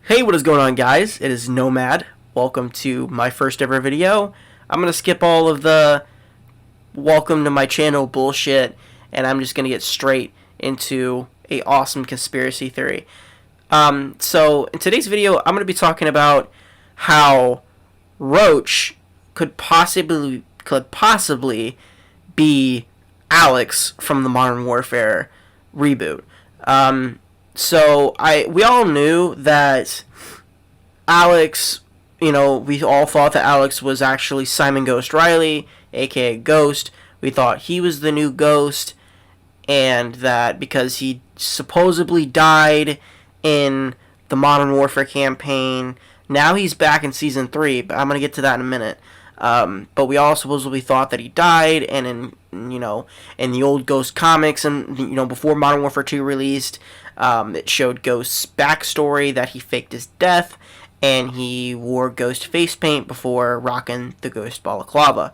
Hey, what is going on, guys? It is Nomad. Welcome to my first ever video. I'm going to skip all of the welcome to my channel bullshit, and I'm just going to get straight into a awesome conspiracy theory. So in today's video, I'm going to be talking about how Roach could possibly be Alex from the Modern Warfare reboot. We all knew that Alex, we all thought that Alex was actually Simon Ghost Riley, aka Ghost. We thought he was the new Ghost, and that because he supposedly died in the Modern Warfare campaign, now he's back in Season 3, but I'm going to get to that in a minute. But we all supposedly thought that he died, and in the old Ghost comics, and before Modern Warfare 2 released, it showed Ghost's backstory, that he faked his death, and he wore Ghost face paint before rocking the Ghost balaclava.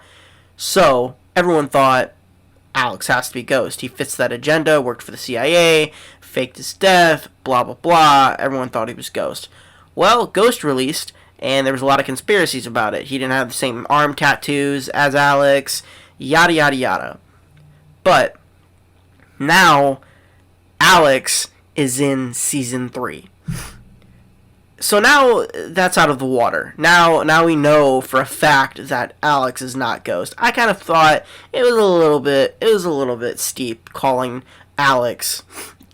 So everyone thought Alex has to be Ghost. He fits that agenda, worked for the CIA, faked his death, blah blah blah. Everyone thought he was Ghost. Well, Ghost released, and there was a lot of conspiracies about it. He didn't have the same arm tattoos as Alex, yada yada yada. But now Alex is in Season 3. So now that's out of the water. Now we know for a fact that Alex is not Ghost. I kind of thought it was a little bit steep calling Alex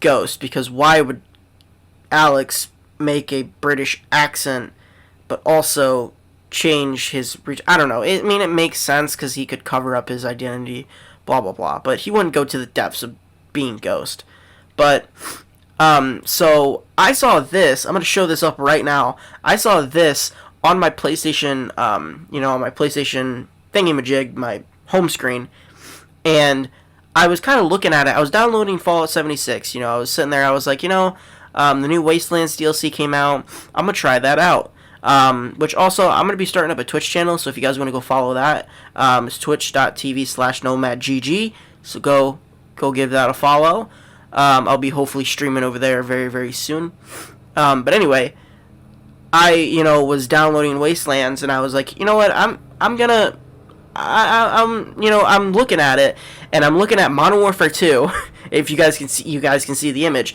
Ghost, because why would Alex make a British accent but also change his I don't know. It makes sense because he could cover up his identity, blah blah blah, but he wouldn't go to the depths of being Ghost. But so I saw this. I'm going to show this up right now. I saw this on my PlayStation, on my PlayStation thingamajig, my home screen, and I was kind of looking at it. I was downloading Fallout 76. I was sitting there. I was like, the new Wastelands DLC came out. I'm going to try that out. Which also, I'm going to be starting up a Twitch channel, so if you guys want to go follow that, it's twitch.tv/nomadgg, so go give that a follow. I'll be hopefully streaming over there very, very soon. But anyway, I, was downloading Wastelands, and I was like, you know what, I'm looking at it, and I'm looking at Modern Warfare 2, if you guys can see the image.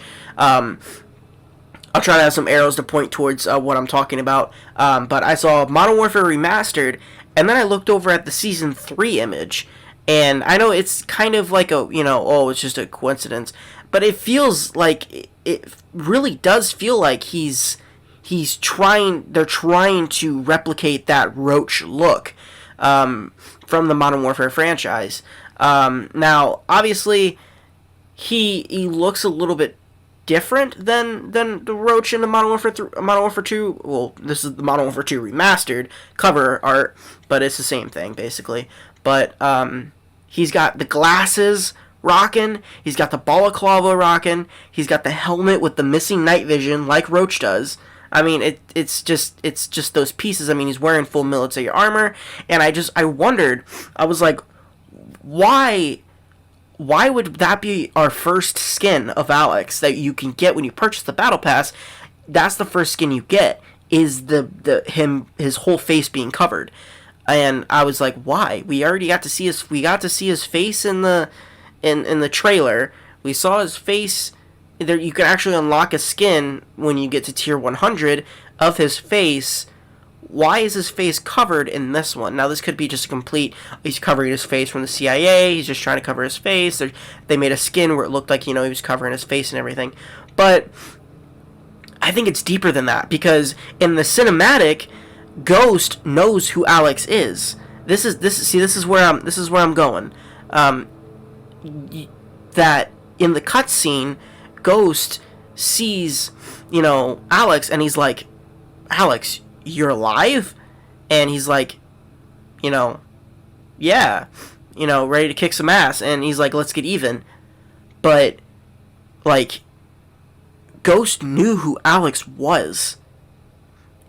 I'll try to have some arrows to point towards what I'm talking about. But I saw Modern Warfare Remastered, and then I looked over at the Season 3 image. And I know it's kind of like it's just a coincidence. But it feels like, it really does feel like they're trying to replicate that Roach look from the Modern Warfare franchise. Now, obviously, he looks a little bit different than the Roach in the Modern Warfare 2. Well, this is the Modern Warfare 2 remastered cover art, but it's the same thing basically. But he's got the glasses rocking, he's got the balaclava rocking, he's got the helmet with the missing night vision like Roach does. It's just those pieces. He's wearing full military armor, and I wondered, I was like, why would that be our first skin of Alex that you can get when you purchase the Battle Pass? That's the first skin you get, is his whole face being covered. And I was like, why? We already got to see his face in the trailer. We saw his face there. You can actually unlock a skin when you get to tier 100 of his face. Why is his face covered in this one? Now, this could be just he's covering his face from the CIA, he's just trying to cover his face. They made a skin where it looked like, he was covering his face and everything. But I think it's deeper than that, because in the cinematic, Ghost knows who Alex is. This is where I'm going. That in the cutscene, Ghost sees, Alex, and he's like, Alex, you're alive? And he's like, yeah, ready to kick some ass. And he's like, let's get even. But, Ghost knew who Alex was.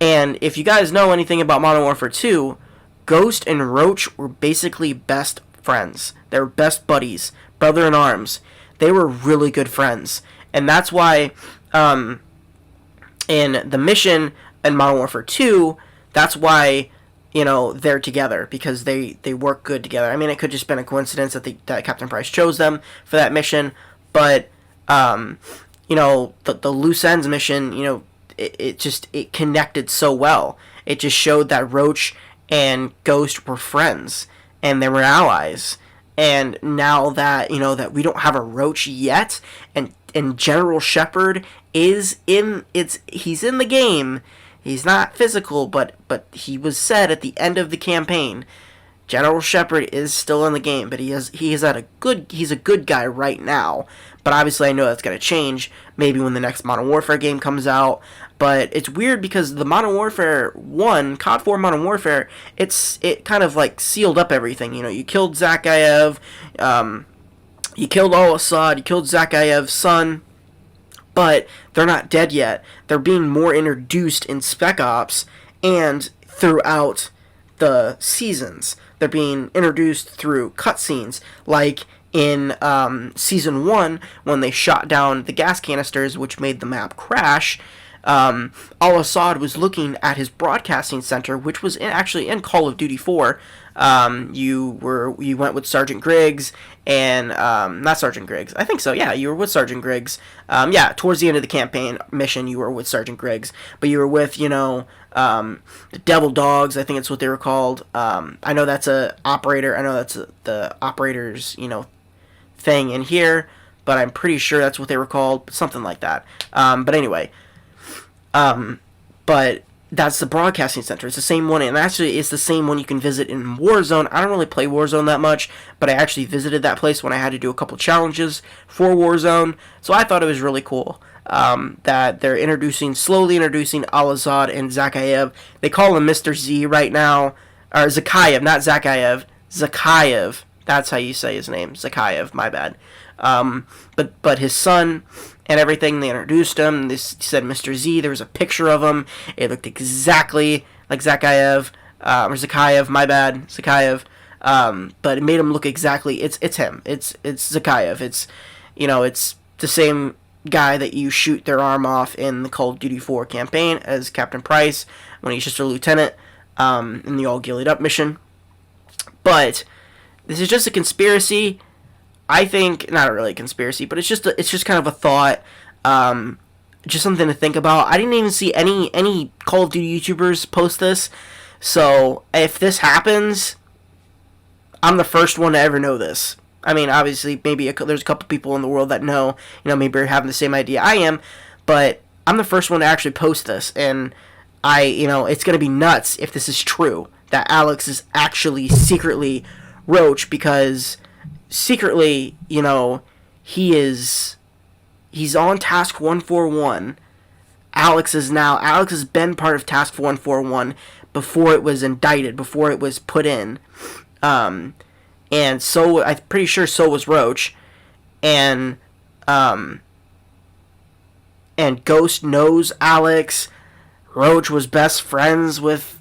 And if you guys know anything about Modern Warfare 2, Ghost and Roach were basically best friends. They were best buddies, brother in arms. They were really good friends. And that's why in the mission in Modern Warfare 2, that's why, they're together, because they work good together. I mean, it could just been a coincidence that Captain Price chose them for that mission, but the loose ends mission, it connected so well. It just showed that Roach and Ghost were friends and they were allies. And now that that we don't have a Roach yet, and General Shepard he's in the game. He's not physical, but he was said at the end of the campaign. General Shepard is still in the game, but he's a good guy right now. But obviously I know that's gonna change maybe when the next Modern Warfare game comes out. But it's weird because the Modern Warfare 1, COD 4 Modern Warfare, it kind of like sealed up everything. You killed Zakayev, you killed Al-Assad, you killed Zakayev's son, but they're not dead yet. They're being more introduced in Spec Ops and throughout the seasons. They're being introduced through cutscenes, like in Season 1, when they shot down the gas canisters, which made the map crash. Al-Assad was looking at his broadcasting center, which was actually in Call of Duty 4. You went with Sergeant Griggs and not Sergeant Griggs. I think so. Yeah, you were with Sergeant Griggs. Towards the end of the campaign mission, you were with Sergeant Griggs, but you were with the Devil Dogs. I think it's what they were called. I know that's a operator. I know that's the operator's thing in here, but I'm pretty sure that's what they were called. Something like that. But anyway. But that's the broadcasting center. It's the same one, and actually it's the same one you can visit in Warzone. I don't really play Warzone that much, but I actually visited that place when I had to do a couple challenges for Warzone, so I thought it was really cool that they're slowly introducing Al-Assad and Zakayev. They call him Mr. Z right now, or Zakayev, not Zakayev. Zakayev, that's how you say his name, Zakayev, my bad. But his son and everything, they introduced him. They said Mr. Z. There was a picture of him. It looked exactly like Zakayev, or Zakayev, my bad, Zakayev. But it made him look exactly. It's him. It's Zakayev. It's it's the same guy that you shoot their arm off in the Call of Duty 4 campaign as Captain Price when he's just a lieutenant in the All Gillied Up mission. But this is just a conspiracy. I think not really a conspiracy, but it's just kind of a thought, just something to think about. I didn't even see any Call of Duty YouTubers post this, so if this happens, I'm the first one to ever know this. I mean, obviously, maybe there's a couple people in the world that know, maybe are having the same idea I am, but I'm the first one to actually post this, and it's gonna be nuts if this is true, that Alex is actually secretly Roach, because secretly, he's on Task 141. Alex has been part of Task 141 before it was indicted, before it was put in. And so, I'm pretty sure so was Roach. And Ghost knows Alex. Roach was best friends with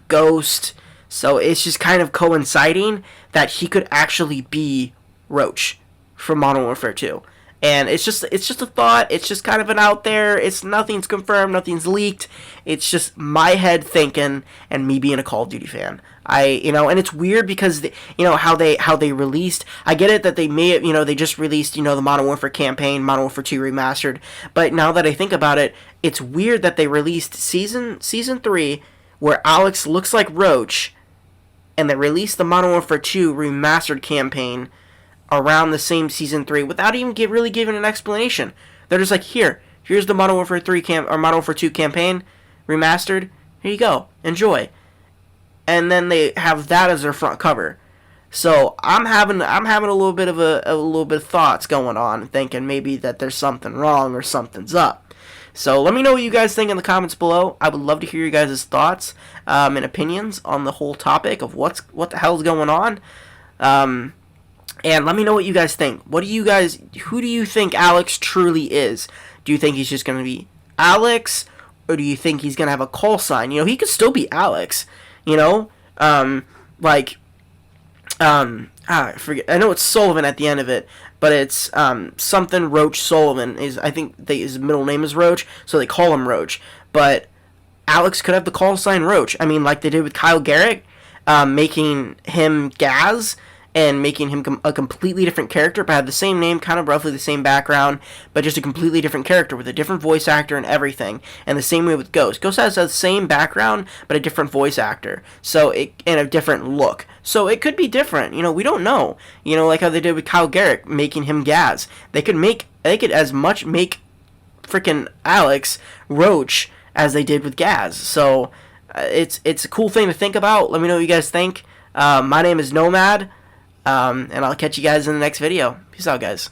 Ghost. So it's just kind of coinciding that he could actually be Roach from Modern Warfare 2. And it's just a thought. It's just kind of an out there. Nothing's confirmed, nothing's leaked. It's just my head thinking and me being a Call of Duty fan. And it's weird because how they released. I get it that they may have, they just released, the Modern Warfare campaign, Modern Warfare 2 remastered. But now that I think about it, it's weird that they released season 3 where Alex looks like Roach, and they released the Modern Warfare 2 remastered campaign around the same Season 3 without even really giving an explanation. They're just like, here's the Modern Warfare 3 or Modern Warfare 2 campaign remastered. Here you go, enjoy. And then they have that as their front cover. So I'm having a little bit of thoughts going on, thinking maybe that there's something wrong or something's up. So let me know what you guys think in the comments below. I would love to hear you guys' thoughts and opinions on the whole topic of what the hell's going on. And let me know what you guys think. Who do you think Alex truly is? Do you think he's just going to be Alex, or do you think he's going to have a call sign? He could still be Alex. I forget. I know it's Sullivan at the end of it, but it's something Roach Sullivan is. I think his middle name is Roach, so they call him Roach. But Alex could have the call sign Roach. I mean, like they did with Kyle Garrick, making him Gaz and making him a completely different character, but had the same name, kind of roughly the same background, but just a completely different character with a different voice actor and everything. And the same way with Ghost. Ghost has the same background, but a different voice actor, so and a different look. So it could be different. We don't know. Like how they did with Kyle Garrick, making him Gaz. They could as much make freaking Alex Roach as they did with Gaz. So it's a cool thing to think about. Let me know what you guys think. My name is Nomad. And I'll catch you guys in the next video. Peace out, guys.